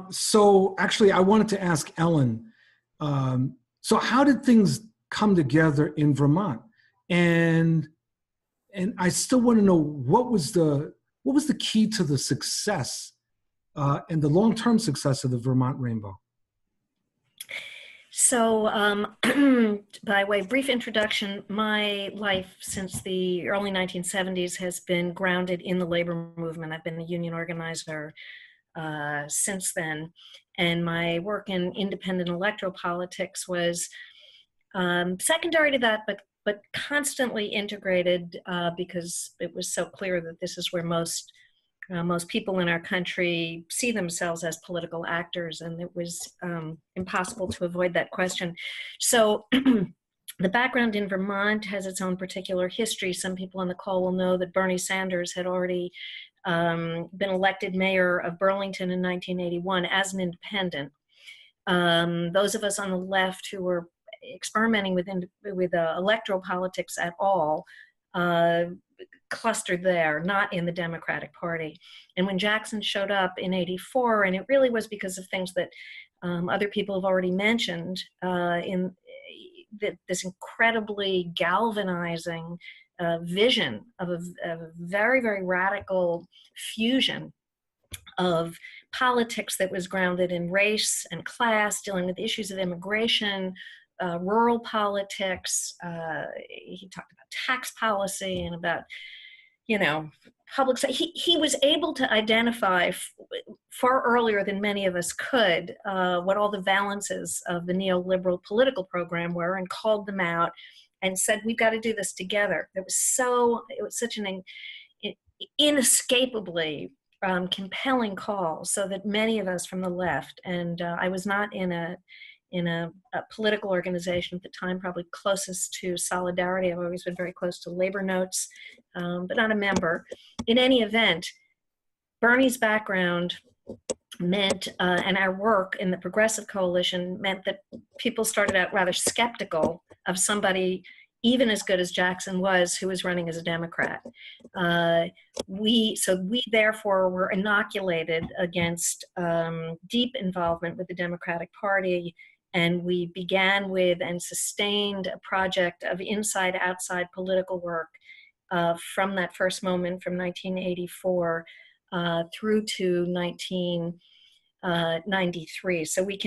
So actually, I wanted to ask Ellen. So how did things come together in Vermont? And I still want to know what was the key to the success and the long-term success of the Vermont Rainbow? So, by way of brief introduction, my life since the early 1970s has been grounded in the labor movement. I've been a union organizer since then, and my work in independent electoral politics was secondary to that, but constantly integrated because it was so clear that this is where most people in our country see themselves as political actors, and it was impossible to avoid that question. So the background in Vermont has its own particular history. Some people on the call will know that Bernie Sanders had already been elected mayor of Burlington in 1981 as an independent. Those of us on the left who were experimenting with electoral politics at all clustered there, not in the Democratic Party. And when Jackson showed up in '84, and it really was because of things that other people have already mentioned, this incredibly galvanizing vision of a very, very radical fusion of politics that was grounded in race and class, dealing with issues of immigration, rural politics. He talked about tax policy and about, public. He was able to identify far earlier than many of us could what all the valences of the neoliberal political program were, and called them out and said, we've got to do this together. It was such an inescapably compelling call, so that many of us from the left, and I was not in a political organization at the time, probably closest to Solidarity. I've always been very close to Labor Notes, but not a member. In any event, Bernie's background meant, and our work in the Progressive Coalition meant that people started out rather skeptical of somebody even as good as Jackson was, who was running as a Democrat. We therefore were inoculated against deep involvement with the Democratic Party, and we began with and sustained a project of inside-outside political work from that first moment, from 1984 through to 1993. So we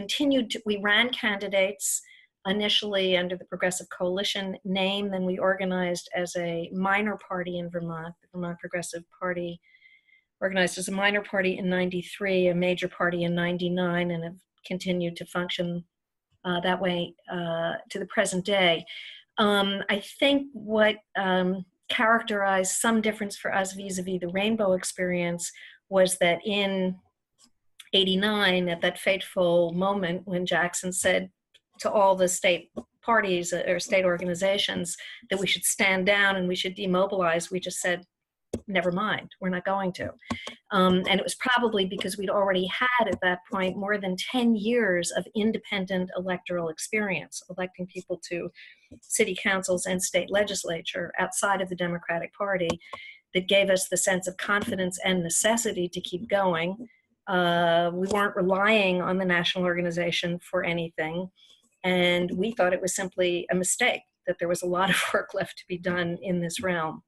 ran candidates initially under the Progressive Coalition name, then we organized as a minor party in Vermont. The Vermont Progressive Party organized as a minor party in 93, a major party in 99, and have continued to function that way to the present day. I think what characterized some difference for us vis-a-vis the Rainbow experience was that in '89, at that fateful moment when Jackson said to all the state parties or state organizations that we should stand down and we should demobilize, we just said, never mind, we're not going to. And it was probably because we'd already had at that point more than 10 years of independent electoral experience, electing people to city councils and state legislature outside of the Democratic Party, that gave us the sense of confidence and necessity to keep going. We weren't relying on the national organization for anything. And we thought it was simply a mistake, that there was a lot of work left to be done in this realm.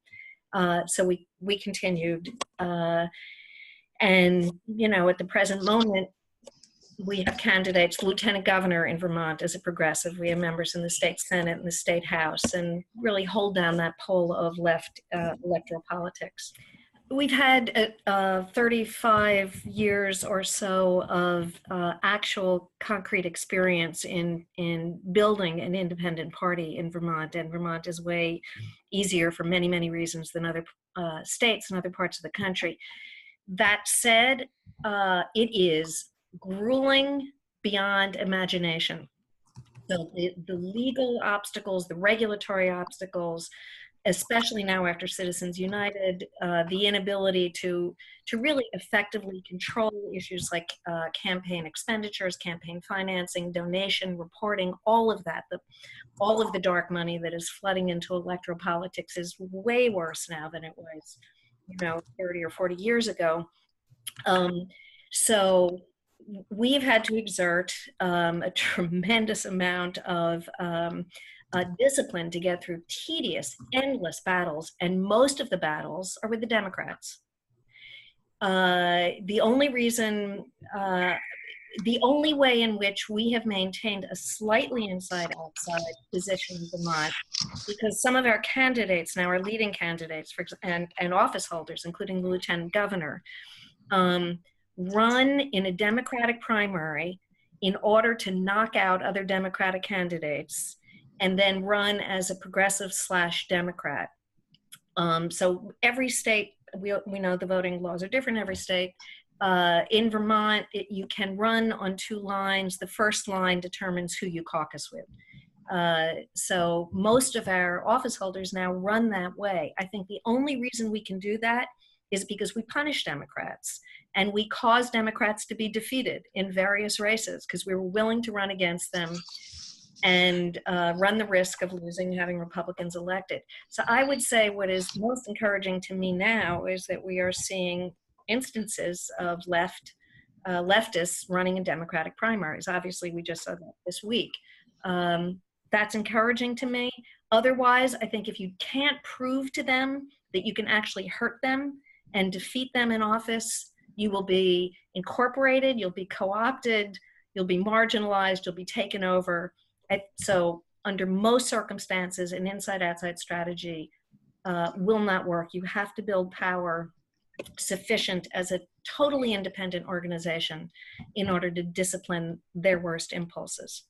So we continued. And, at the present moment, we have candidates, lieutenant governor in Vermont as a progressive. We have members in the state Senate and the state House, and really hold down that pole of left electoral politics. We've had 35 years or so of actual concrete experience in building an independent party in Vermont, and Vermont is way easier for many, many reasons than other states and other parts of the country. That said, it is grueling beyond imagination. So the legal obstacles, the regulatory obstacles, especially now after Citizens United, the inability to really effectively control issues like campaign expenditures, campaign financing, donation, reporting, all of that, all of the dark money that is flooding into electoral politics is way worse now than it was, 30 or 40 years ago. So we've had to exert a tremendous amount of discipline to get through tedious, endless battles, and most of the battles are with the Democrats. The only reason, the only way in which we have maintained a slightly inside-outside position in Vermont, because some of our candidates now are leading candidates and office holders, including the lieutenant governor, run in a Democratic primary in order to knock out other Democratic candidates and then run as a progressive / Democrat. So every state, we know the voting laws are different in every state. In Vermont, you can run on 2 lines. The first line determines who you caucus with. So most of our office holders now run that way. I think the only reason we can do that is because we punish Democrats and we cause Democrats to be defeated in various races because we were willing to run against them and run the risk of losing, having Republicans elected. So I would say what is most encouraging to me now is that we are seeing instances of leftists running in Democratic primaries. Obviously, we just saw that this week. That's encouraging to me. Otherwise, I think if you can't prove to them that you can actually hurt them and defeat them in office, you will be incorporated, you'll be co-opted, you'll be marginalized, you'll be taken over. So under most circumstances, an inside-outside strategy will not work. You have to build power sufficient as a totally independent organization in order to discipline their worst impulses.